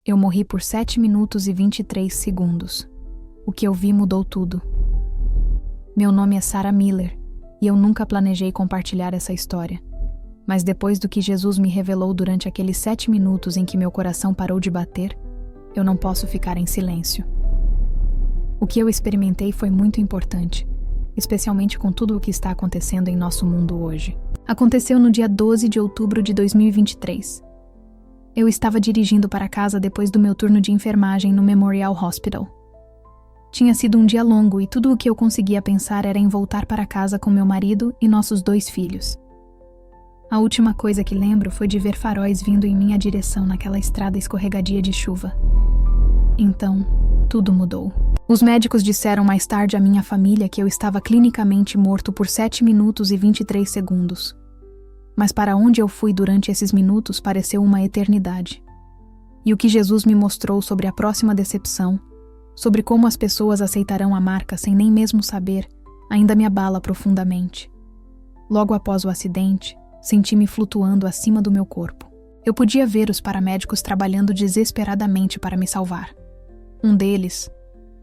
Eu morri por 7 minutos e 23 segundos. O que eu vi mudou tudo. Meu nome é Sarah Miller e eu nunca planejei compartilhar essa história. Mas depois do que Jesus me revelou durante aqueles 7 minutos em que meu coração parou de bater, eu não posso ficar em silêncio. O que eu experimentei foi muito importante, especialmente com tudo o que está acontecendo em nosso mundo hoje. Aconteceu no dia 12 de outubro de 2023. Eu estava dirigindo para casa depois do meu turno de enfermagem no Memorial Hospital. Tinha sido um dia longo e tudo o que eu conseguia pensar era em voltar para casa com meu marido e nossos 2 filhos. A última coisa que lembro foi de ver faróis vindo em minha direção naquela estrada escorregadia de chuva. Então, tudo mudou. Os médicos disseram mais tarde à minha família que eu estava clinicamente morto por 7 minutos e 23 segundos. Mas para onde eu fui durante esses minutos pareceu uma eternidade. E o que Jesus me mostrou sobre a próxima decepção, sobre como as pessoas aceitarão a marca sem nem mesmo saber, ainda me abala profundamente. Logo após o acidente, senti-me flutuando acima do meu corpo. Eu podia ver os paramédicos trabalhando desesperadamente para me salvar. Um deles,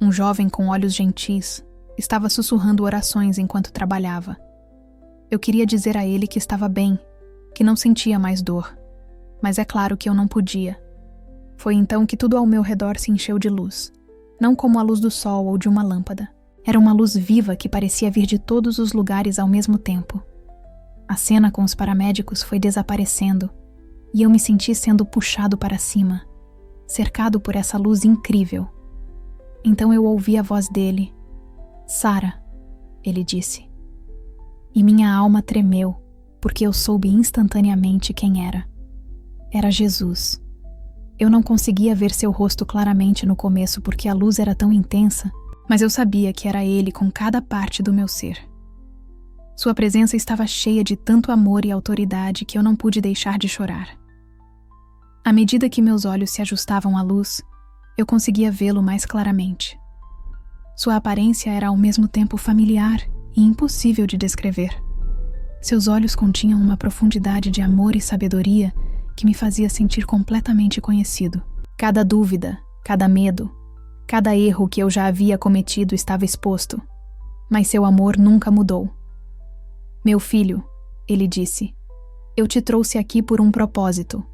um jovem com olhos gentis, estava sussurrando orações enquanto trabalhava. Eu queria dizer a ele que estava bem, que não sentia mais dor, mas é claro que eu não podia. Foi então que tudo ao meu redor se encheu de luz, não como a luz do sol ou de uma lâmpada. Era uma luz viva que parecia vir de todos os lugares ao mesmo tempo. A cena com os paramédicos foi desaparecendo e eu me senti sendo puxado para cima, cercado por essa luz incrível. Então eu ouvi a voz dele. "Sarah", ele disse. E minha alma tremeu, porque eu soube instantaneamente quem era. Era Jesus. Eu não conseguia ver seu rosto claramente no começo porque a luz era tão intensa, mas eu sabia que era ele com cada parte do meu ser. Sua presença estava cheia de tanto amor e autoridade que eu não pude deixar de chorar. À medida que meus olhos se ajustavam à luz, eu conseguia vê-lo mais claramente. Sua aparência era ao mesmo tempo familiar e impossível de descrever. Seus olhos continham uma profundidade de amor e sabedoria que me fazia sentir completamente conhecido. Cada dúvida, cada medo, cada erro que eu já havia cometido estava exposto, mas seu amor nunca mudou. "Meu filho", ele disse, "eu te trouxe aqui por um propósito.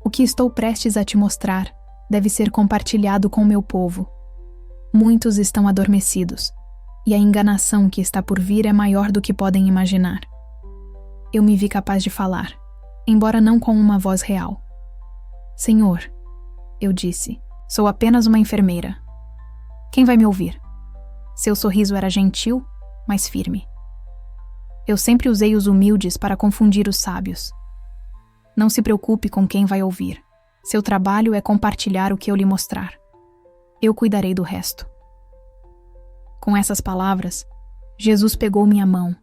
O que estou prestes a te mostrar deve ser compartilhado com meu povo. Muitos estão adormecidos, e a enganação que está por vir é maior do que podem imaginar." Eu me vi capaz de falar, embora não com uma voz real. "Senhor", eu disse, "sou apenas uma enfermeira. Quem vai me ouvir?" Seu sorriso era gentil, mas firme. "Eu sempre usei os humildes para confundir os sábios. Não se preocupe com quem vai ouvir. Seu trabalho é compartilhar o que eu lhe mostrar. Eu cuidarei do resto." Com essas palavras, Jesus pegou minha mão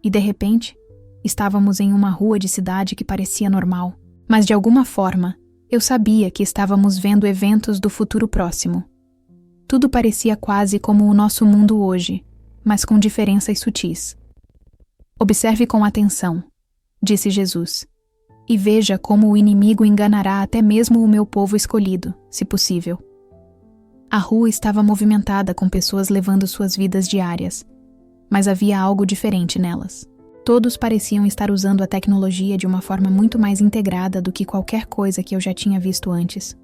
e, de repente, estávamos em uma rua de cidade que parecia normal, mas de alguma forma, eu sabia que estávamos vendo eventos do futuro próximo. Tudo parecia quase como o nosso mundo hoje, mas com diferenças sutis. "Observe com atenção", disse Jesus, "e veja como o inimigo enganará até mesmo o meu povo escolhido, se possível." A rua estava movimentada com pessoas levando suas vidas diárias, mas havia algo diferente nelas. Todos pareciam estar usando a tecnologia de uma forma muito mais integrada do que qualquer coisa que eu já tinha visto antes.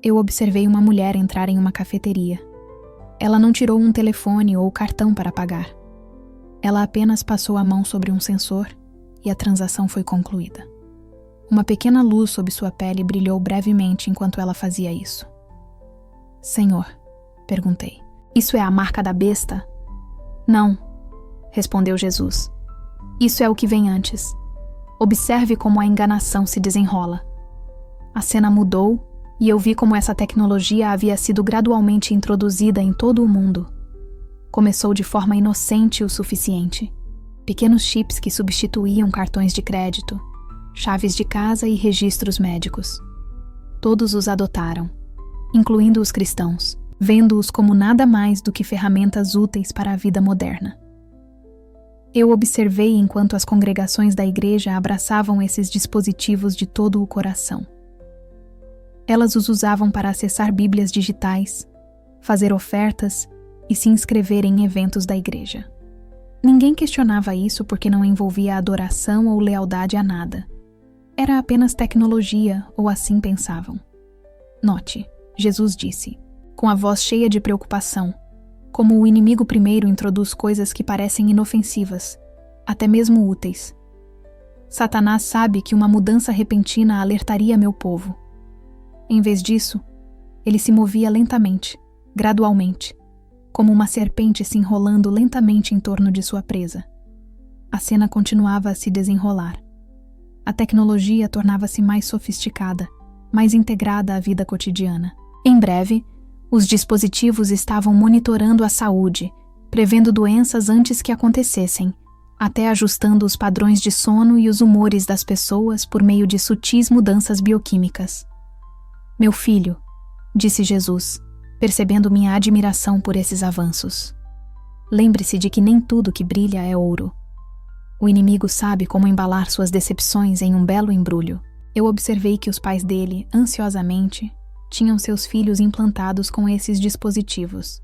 Eu observei uma mulher entrar em uma cafeteria. Ela não tirou um telefone ou cartão para pagar. Ela apenas passou a mão sobre um sensor e a transação foi concluída. Uma pequena luz sob sua pele brilhou brevemente enquanto ela fazia isso. "Senhor", perguntei, "isso é a marca da besta?" "Não", respondeu Jesus. "Isso é o que vem antes. Observe como a enganação se desenrola." A cena mudou e eu vi como essa tecnologia havia sido gradualmente introduzida em todo o mundo. Começou de forma inocente o suficiente. Pequenos chips que substituíam cartões de crédito, chaves de casa e registros médicos. Todos os adotaram, incluindo os cristãos, vendo-os como nada mais do que ferramentas úteis para a vida moderna. Eu observei enquanto as congregações da igreja abraçavam esses dispositivos de todo o coração. Elas os usavam para acessar bíblias digitais, fazer ofertas e se inscrever em eventos da igreja. Ninguém questionava isso porque não envolvia adoração ou lealdade a nada. Era apenas tecnologia, ou assim pensavam. Note, Jesus disse, com a voz cheia de preocupação, como o inimigo primeiro introduz coisas que parecem inofensivas, até mesmo úteis. Satanás sabe que uma mudança repentina alertaria meu povo. Em vez disso, ele se movia lentamente, gradualmente, como uma serpente se enrolando lentamente em torno de sua presa. A cena continuava a se desenrolar. A tecnologia tornava-se mais sofisticada, mais integrada à vida cotidiana. Em breve, os dispositivos estavam monitorando a saúde, prevendo doenças antes que acontecessem, até ajustando os padrões de sono e os humores das pessoas por meio de sutis mudanças bioquímicas. Meu filho, disse Jesus, percebendo minha admiração por esses avanços. Lembre-se de que nem tudo que brilha é ouro. O inimigo sabe como embalar suas decepções em um belo embrulho. Eu observei que os pais dele, ansiosamente, tinham seus filhos implantados com esses dispositivos.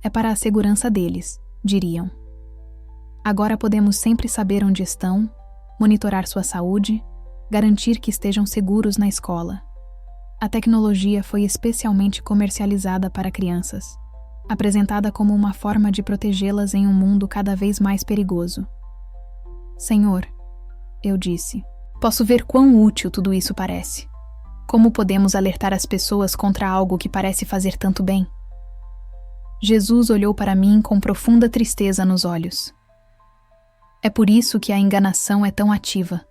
É para a segurança deles, diriam. Agora podemos sempre saber onde estão, monitorar sua saúde, garantir que estejam seguros na escola. A tecnologia foi especialmente comercializada para crianças, apresentada como uma forma de protegê-las em um mundo cada vez mais perigoso. Senhor, eu disse, posso ver quão útil tudo isso parece. Como podemos alertar as pessoas contra algo que parece fazer tanto bem? Jesus olhou para mim com profunda tristeza nos olhos. É por isso que a enganação é tão ativa.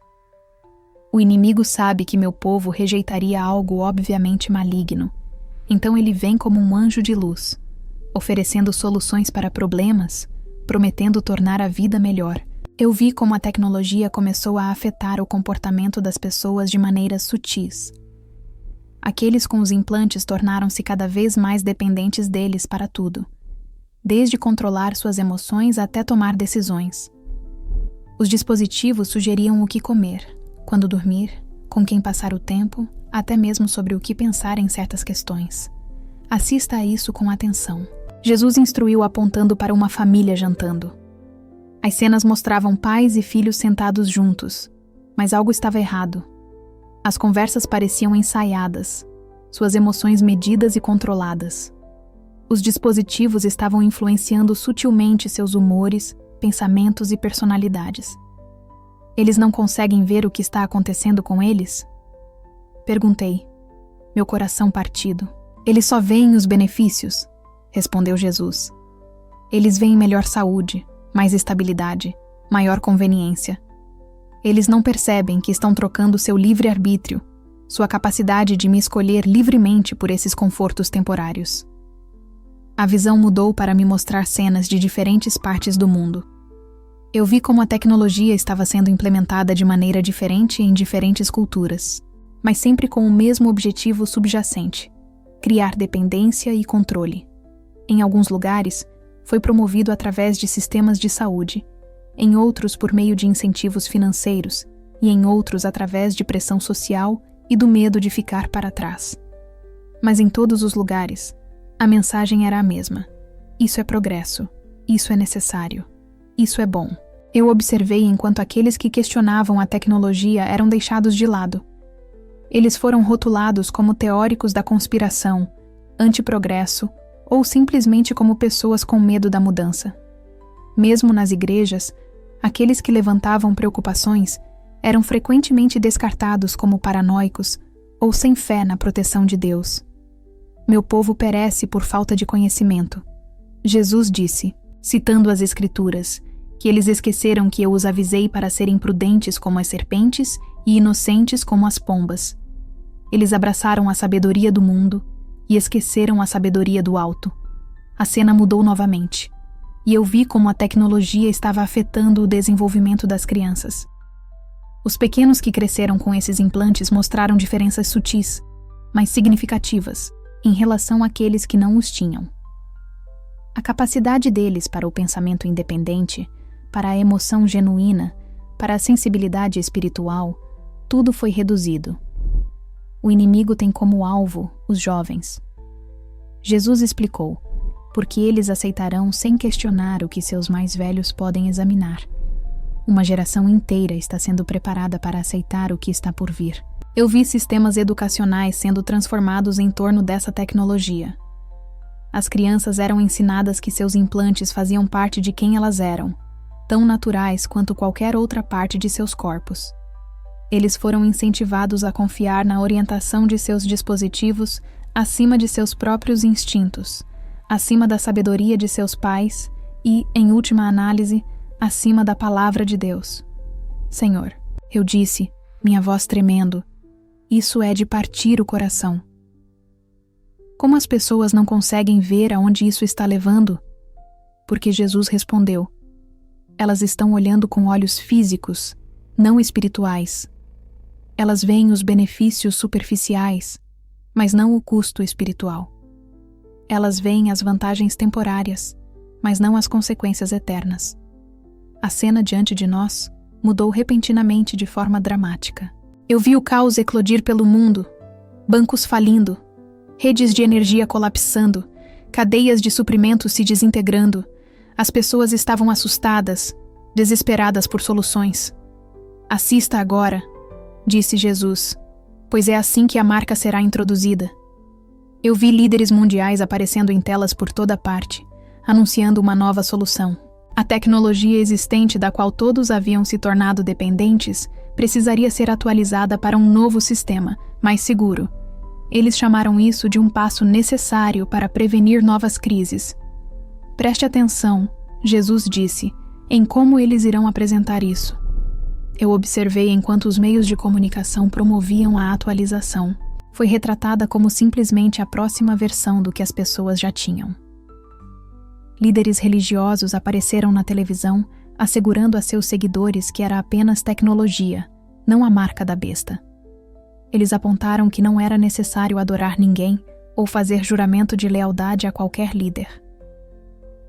O inimigo sabe que meu povo rejeitaria algo obviamente maligno, então ele vem como um anjo de luz, oferecendo soluções para problemas, prometendo tornar a vida melhor. Eu vi como a tecnologia começou a afetar o comportamento das pessoas de maneiras sutis. Aqueles com os implantes tornaram-se cada vez mais dependentes deles para tudo, desde controlar suas emoções até tomar decisões. Os dispositivos sugeriam o que comer, quando dormir, com quem passar o tempo, até mesmo sobre o que pensar em certas questões. Assista a isso com atenção. Jesus instruiu apontando para uma família jantando. As cenas mostravam pais e filhos sentados juntos, mas algo estava errado. As conversas pareciam ensaiadas, suas emoções medidas e controladas. Os dispositivos estavam influenciando sutilmente seus humores, pensamentos e personalidades. Eles não conseguem ver o que está acontecendo com eles? Perguntei, meu coração partido. Eles só veem os benefícios, respondeu Jesus. Eles veem melhor saúde, mais estabilidade, maior conveniência. Eles não percebem que estão trocando seu livre-arbítrio, sua capacidade de me escolher livremente por esses confortos temporários. A visão mudou para me mostrar cenas de diferentes partes do mundo. Eu vi como a tecnologia estava sendo implementada de maneira diferente em diferentes culturas, mas sempre com o mesmo objetivo subjacente: criar dependência e controle. Em alguns lugares, foi promovido através de sistemas de saúde, em outros por meio de incentivos financeiros e em outros através de pressão social e do medo de ficar para trás. Mas em todos os lugares, a mensagem era a mesma: isso é progresso, isso é necessário. Isso é bom. Eu observei enquanto aqueles que questionavam a tecnologia eram deixados de lado. Eles foram rotulados como teóricos da conspiração, antiprogresso ou simplesmente como pessoas com medo da mudança. Mesmo nas igrejas, aqueles que levantavam preocupações eram frequentemente descartados como paranoicos ou sem fé na proteção de Deus. Meu povo perece por falta de conhecimento. Jesus disse, citando as Escrituras, que eles esqueceram que eu os avisei para serem prudentes como as serpentes e inocentes como as pombas. Eles abraçaram a sabedoria do mundo e esqueceram a sabedoria do alto. A cena mudou novamente, e eu vi como a tecnologia estava afetando o desenvolvimento das crianças. Os pequenos que cresceram com esses implantes mostraram diferenças sutis, mas significativas, em relação àqueles que não os tinham. A capacidade deles para o pensamento independente, para a emoção genuína, para a sensibilidade espiritual, tudo foi reduzido. O inimigo tem como alvo os jovens. Jesus explicou, porque eles aceitarão sem questionar o que seus mais velhos podem examinar. Uma geração inteira está sendo preparada para aceitar o que está por vir. Eu vi sistemas educacionais sendo transformados em torno dessa tecnologia. As crianças eram ensinadas que seus implantes faziam parte de quem elas eram, tão naturais quanto qualquer outra parte de seus corpos. Eles foram incentivados a confiar na orientação de seus dispositivos acima de seus próprios instintos, acima da sabedoria de seus pais e, em última análise, acima da palavra de Deus. Senhor, eu disse, minha voz tremendo, isso é de partir o coração. Como as pessoas não conseguem ver aonde isso está levando? Porque Jesus respondeu, elas estão olhando com olhos físicos, não espirituais. Elas veem os benefícios superficiais, mas não o custo espiritual. Elas veem as vantagens temporárias, mas não as consequências eternas. A cena diante de nós mudou repentinamente de forma dramática. Eu vi o caos eclodir pelo mundo, bancos falindo, redes de energia colapsando, cadeias de suprimentos se desintegrando. As pessoas estavam assustadas, desesperadas por soluções. Assista agora, disse Jesus, pois é assim que a marca será introduzida. Eu vi líderes mundiais aparecendo em telas por toda parte, anunciando uma nova solução. A tecnologia existente da qual todos haviam se tornado dependentes precisaria ser atualizada para um novo sistema, mais seguro. Eles chamaram isso de um passo necessário para prevenir novas crises. Preste atenção, Jesus disse, em como eles irão apresentar isso. Eu observei enquanto os meios de comunicação promoviam a atualização. Foi retratada como simplesmente a próxima versão do que as pessoas já tinham. Líderes religiosos apareceram na televisão, assegurando a seus seguidores que era apenas tecnologia, não a marca da besta. Eles apontaram que não era necessário adorar ninguém ou fazer juramento de lealdade a qualquer líder.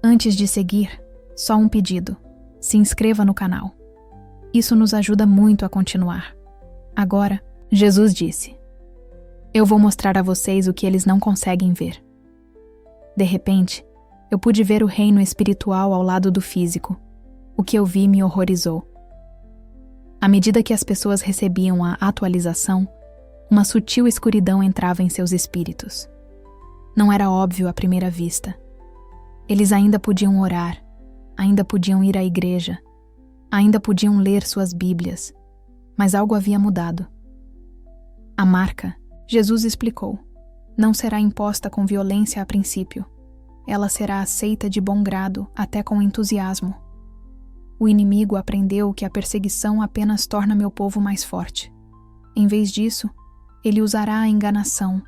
Antes de seguir, só um pedido: se inscreva no canal. Isso nos ajuda muito a continuar. Agora, Jesus disse: eu vou mostrar a vocês o que eles não conseguem ver. De repente, eu pude ver o reino espiritual ao lado do físico. O que eu vi me horrorizou. À medida que as pessoas recebiam a atualização, uma sutil escuridão entrava em seus espíritos. Não era óbvio à primeira vista. Eles ainda podiam orar, ainda podiam ir à igreja, ainda podiam ler suas Bíblias, mas algo havia mudado. A marca, Jesus explicou, não será imposta com violência a princípio. Ela será aceita de bom grado, até com entusiasmo. O inimigo aprendeu que a perseguição apenas torna meu povo mais forte. Em vez disso, ele usará a enganação,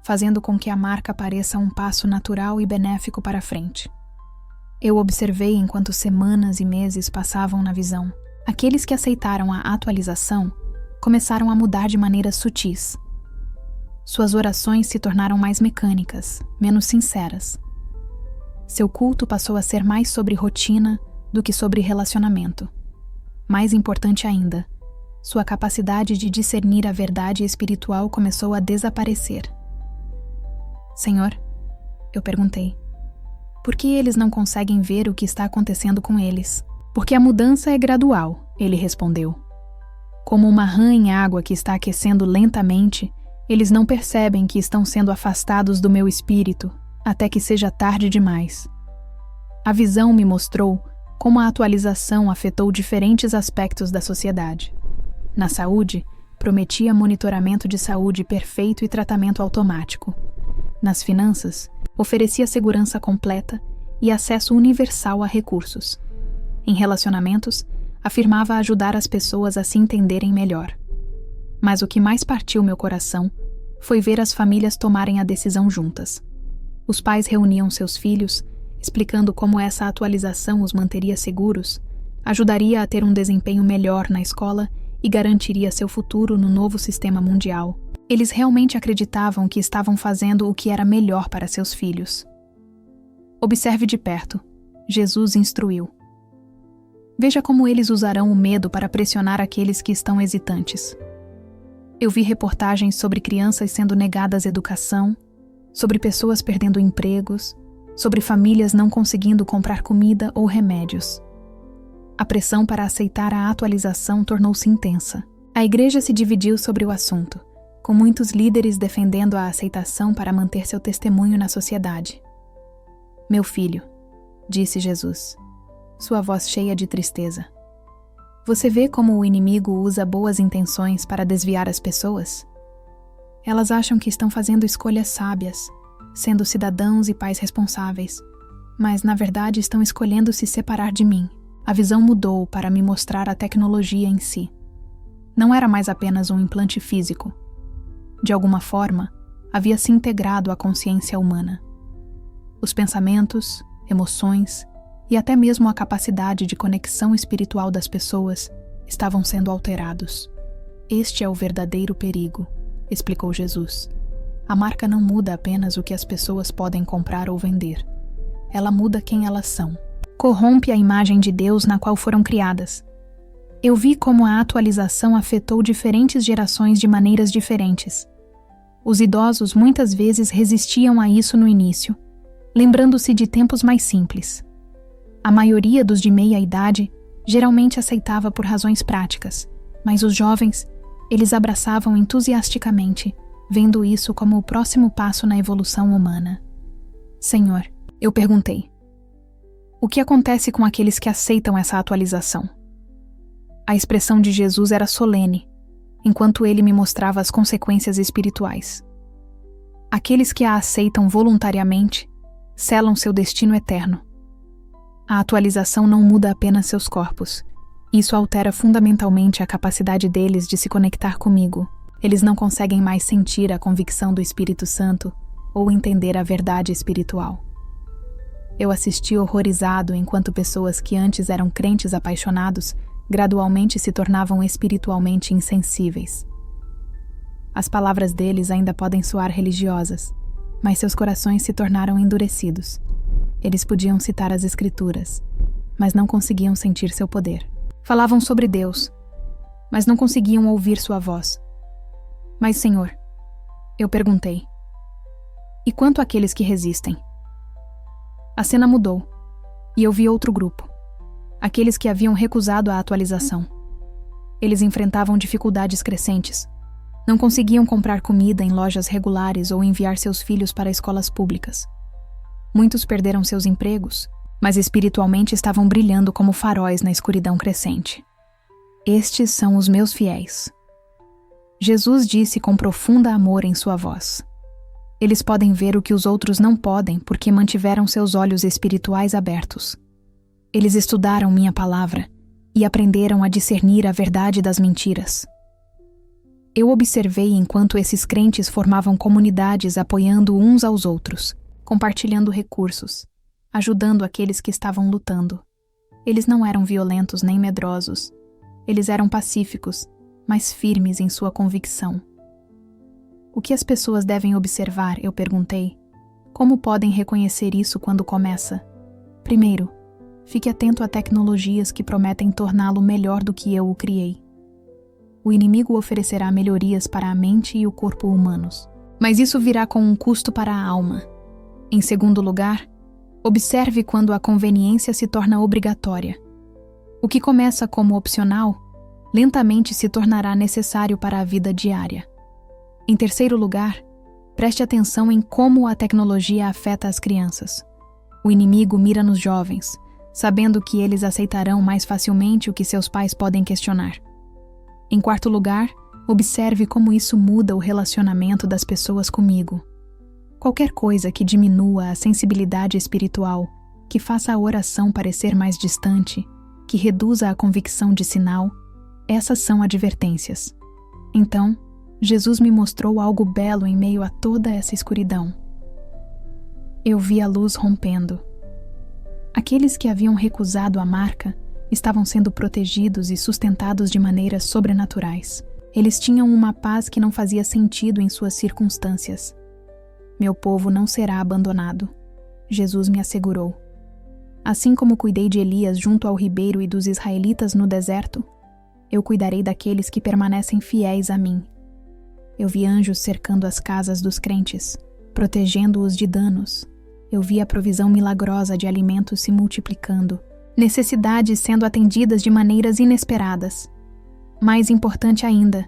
fazendo com que a marca pareça um passo natural e benéfico para a frente. Eu observei enquanto semanas e meses passavam na visão. Aqueles que aceitaram a atualização começaram a mudar de maneiras sutis. Suas orações se tornaram mais mecânicas, menos sinceras. Seu culto passou a ser mais sobre rotina do que sobre relacionamento. Mais importante ainda, sua capacidade de discernir a verdade espiritual começou a desaparecer. Senhor, eu perguntei, por que eles não conseguem ver o que está acontecendo com eles? Porque a mudança é gradual, ele respondeu. Como uma rã em água que está aquecendo lentamente, eles não percebem que estão sendo afastados do meu espírito até que seja tarde demais. A visão me mostrou como a atualização afetou diferentes aspectos da sociedade. Na saúde, prometia monitoramento de saúde perfeito e tratamento automático. Nas finanças, oferecia segurança completa e acesso universal a recursos. Em relacionamentos, afirmava ajudar as pessoas a se entenderem melhor. Mas o que mais partiu meu coração foi ver as famílias tomarem a decisão juntas. Os pais reuniam seus filhos, explicando como essa atualização os manteria seguros, ajudaria a ter um desempenho melhor na escola e garantiria seu futuro no novo sistema mundial. Eles realmente acreditavam que estavam fazendo o que era melhor para seus filhos. Observe de perto. Jesus instruiu. Veja como eles usarão o medo para pressionar aqueles que estão hesitantes. Eu vi reportagens sobre crianças sendo negadas educação, sobre pessoas perdendo empregos, sobre famílias não conseguindo comprar comida ou remédios. A pressão para aceitar a atualização tornou-se intensa. A igreja se dividiu sobre o assunto, com muitos líderes defendendo a aceitação para manter seu testemunho na sociedade. Meu filho, disse Jesus, sua voz cheia de tristeza. Você vê como o inimigo usa boas intenções para desviar as pessoas? Elas acham que estão fazendo escolhas sábias, sendo cidadãos e pais responsáveis, mas na verdade estão escolhendo se separar de mim. A visão mudou para me mostrar a tecnologia em si. Não era mais apenas um implante físico. De alguma forma, havia se integrado à consciência humana. Os pensamentos, emoções e até mesmo a capacidade de conexão espiritual das pessoas estavam sendo alterados. Este é o verdadeiro perigo, explicou Jesus. A marca não muda apenas o que as pessoas podem comprar ou vender. Ela muda quem elas são. Corrompe a imagem de Deus na qual foram criadas. Eu vi como a atualização afetou diferentes gerações de maneiras diferentes. Os idosos muitas vezes resistiam a isso no início, lembrando-se de tempos mais simples. A maioria dos de meia idade geralmente aceitava por razões práticas, mas os jovens, eles abraçavam entusiasticamente, vendo isso como o próximo passo na evolução humana. Senhor, eu perguntei, o que acontece com aqueles que aceitam essa atualização? A expressão de Jesus era solene, enquanto ele me mostrava as consequências espirituais. Aqueles que a aceitam voluntariamente selam seu destino eterno. A atualização não muda apenas seus corpos. Isso altera fundamentalmente a capacidade deles de se conectar comigo. Eles não conseguem mais sentir a convicção do Espírito Santo ou entender a verdade espiritual. Eu assisti horrorizado enquanto pessoas que antes eram crentes apaixonados gradualmente se tornavam espiritualmente insensíveis. As palavras deles ainda podem soar religiosas, mas seus corações se tornaram endurecidos. Eles podiam citar as Escrituras, mas não conseguiam sentir seu poder. Falavam sobre Deus, mas não conseguiam ouvir sua voz. Mas, Senhor, eu perguntei, e quanto àqueles que resistem? A cena mudou, e eu vi outro grupo, aqueles que haviam recusado a atualização. Eles enfrentavam dificuldades crescentes. Não conseguiam comprar comida em lojas regulares ou enviar seus filhos para escolas públicas. Muitos perderam seus empregos, mas espiritualmente estavam brilhando como faróis na escuridão crescente. Estes são os meus fiéis. Jesus disse com profunda amor em sua voz. Eles podem ver o que os outros não podem porque mantiveram seus olhos espirituais abertos. Eles estudaram minha palavra e aprenderam a discernir a verdade das mentiras. Eu observei enquanto esses crentes formavam comunidades apoiando uns aos outros, compartilhando recursos, ajudando aqueles que estavam lutando. Eles não eram violentos nem medrosos. Eles eram pacíficos, mas firmes em sua convicção. O que as pessoas devem observar, eu perguntei. Como podem reconhecer isso quando começa? Primeiro, fique atento a tecnologias que prometem torná-lo melhor do que eu o criei. O inimigo oferecerá melhorias para a mente e o corpo humanos, mas isso virá com um custo para a alma. Em segundo lugar, observe quando a conveniência se torna obrigatória. O que começa como opcional, lentamente se tornará necessário para a vida diária. Em terceiro lugar, preste atenção em como a tecnologia afeta as crianças. O inimigo mira nos jovens, sabendo que eles aceitarão mais facilmente o que seus pais podem questionar. Em quarto lugar, observe como isso muda o relacionamento das pessoas comigo. Qualquer coisa que diminua a sensibilidade espiritual, que faça a oração parecer mais distante, que reduza a convicção de sinal, essas são advertências. Então, Jesus me mostrou algo belo em meio a toda essa escuridão. Eu vi a luz rompendo. Aqueles que haviam recusado a marca estavam sendo protegidos e sustentados de maneiras sobrenaturais. Eles tinham uma paz que não fazia sentido em suas circunstâncias. Meu povo não será abandonado, Jesus me assegurou. Assim como cuidei de Elias junto ao ribeiro e dos israelitas no deserto, eu cuidarei daqueles que permanecem fiéis a mim. Eu vi anjos cercando as casas dos crentes, protegendo-os de danos. Eu vi a provisão milagrosa de alimentos se multiplicando, necessidades sendo atendidas de maneiras inesperadas. Mais importante ainda,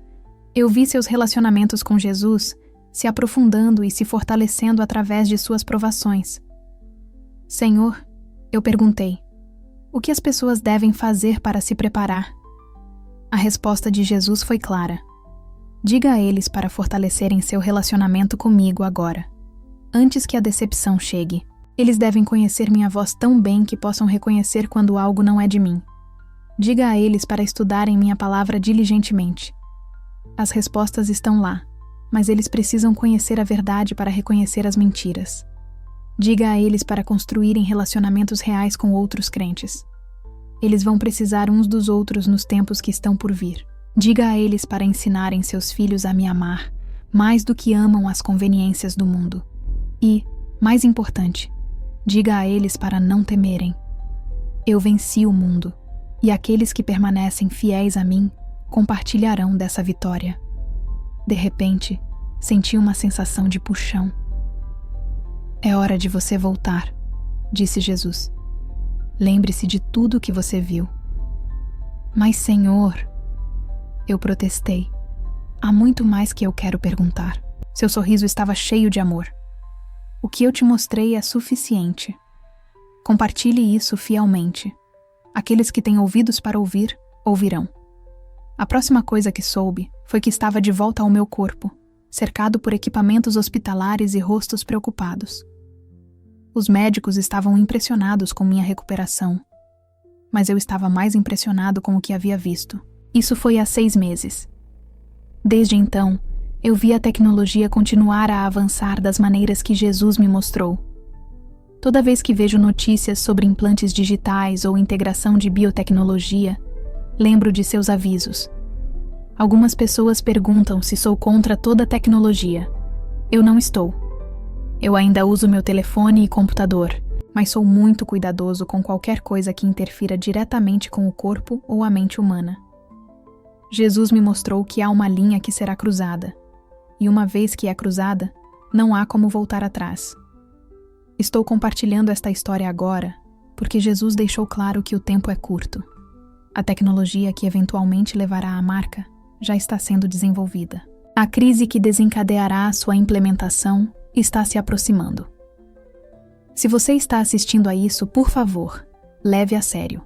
eu vi seus relacionamentos com Jesus se aprofundando e se fortalecendo através de suas provações. Senhor, eu perguntei, o que as pessoas devem fazer para se preparar? A resposta de Jesus foi clara. Diga a eles para fortalecerem seu relacionamento comigo agora, antes que a decepção chegue. Eles devem conhecer minha voz tão bem que possam reconhecer quando algo não é de mim. Diga a eles para estudarem minha palavra diligentemente. As respostas estão lá, mas eles precisam conhecer a verdade para reconhecer as mentiras. Diga a eles para construírem relacionamentos reais com outros crentes. Eles vão precisar uns dos outros nos tempos que estão por vir. Diga a eles para ensinarem seus filhos a me amar, mais do que amam as conveniências do mundo. E, mais importante, diga a eles para não temerem. Eu venci o mundo, e aqueles que permanecem fiéis a mim compartilharão dessa vitória. De repente, senti uma sensação de puxão. É hora de você voltar, disse Jesus. Lembre-se de tudo que você viu. Mas, Senhor, eu protestei. Há muito mais que eu quero perguntar. Seu sorriso estava cheio de amor. O que eu te mostrei é suficiente. Compartilhe isso fielmente. Aqueles que têm ouvidos para ouvir, ouvirão. A próxima coisa que soube foi que estava de volta ao meu corpo, cercado por equipamentos hospitalares e rostos preocupados. Os médicos estavam impressionados com minha recuperação, mas eu estava mais impressionado com o que havia visto. Isso foi há 6 meses. Desde então, eu vi a tecnologia continuar a avançar das maneiras que Jesus me mostrou. Toda vez que vejo notícias sobre implantes digitais ou integração de biotecnologia, lembro de seus avisos. Algumas pessoas perguntam se sou contra toda a tecnologia. Eu não estou. Eu ainda uso meu telefone e computador, mas sou muito cuidadoso com qualquer coisa que interfira diretamente com o corpo ou a mente humana. Jesus me mostrou que há uma linha que será cruzada, e uma vez que é cruzada, não há como voltar atrás. Estou compartilhando esta história agora porque Jesus deixou claro que o tempo é curto. A tecnologia que eventualmente levará à marca já está sendo desenvolvida. A crise que desencadeará sua implementação está se aproximando. Se você está assistindo a isso, por favor, leve a sério.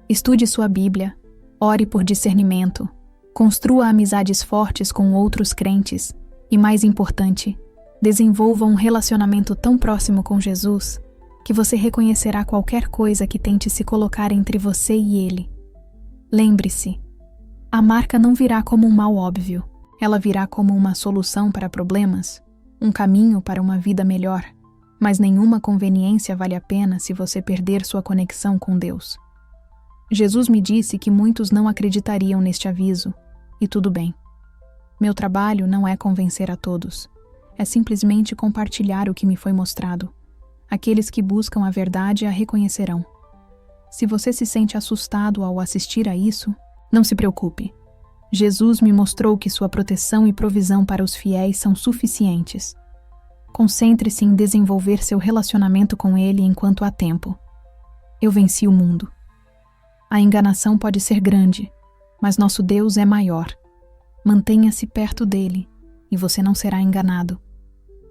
Estude sua Bíblia, ore por discernimento, construa amizades fortes com outros crentes e, mais importante, desenvolva um relacionamento tão próximo com Jesus que você reconhecerá qualquer coisa que tente se colocar entre você e Ele. Lembre-se, a marca não virá como um mal óbvio, ela virá como uma solução para problemas, um caminho para uma vida melhor, mas nenhuma conveniência vale a pena se você perder sua conexão com Deus. Jesus me disse que muitos não acreditariam neste aviso, e tudo bem. Meu trabalho não é convencer a todos, é simplesmente compartilhar o que me foi mostrado. Aqueles que buscam a verdade a reconhecerão. Se você se sente assustado ao assistir a isso, não se preocupe. Jesus me mostrou que sua proteção e provisão para os fiéis são suficientes. Concentre-se em desenvolver seu relacionamento com Ele enquanto há tempo. Eu venci o mundo. A enganação pode ser grande, mas nosso Deus é maior. Mantenha-se perto dele, e você não será enganado.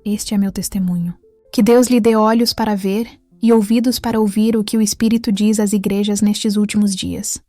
Este é meu testemunho. Que Deus lhe dê olhos para ver e ouvidos para ouvir o que o Espírito diz às igrejas nestes últimos dias.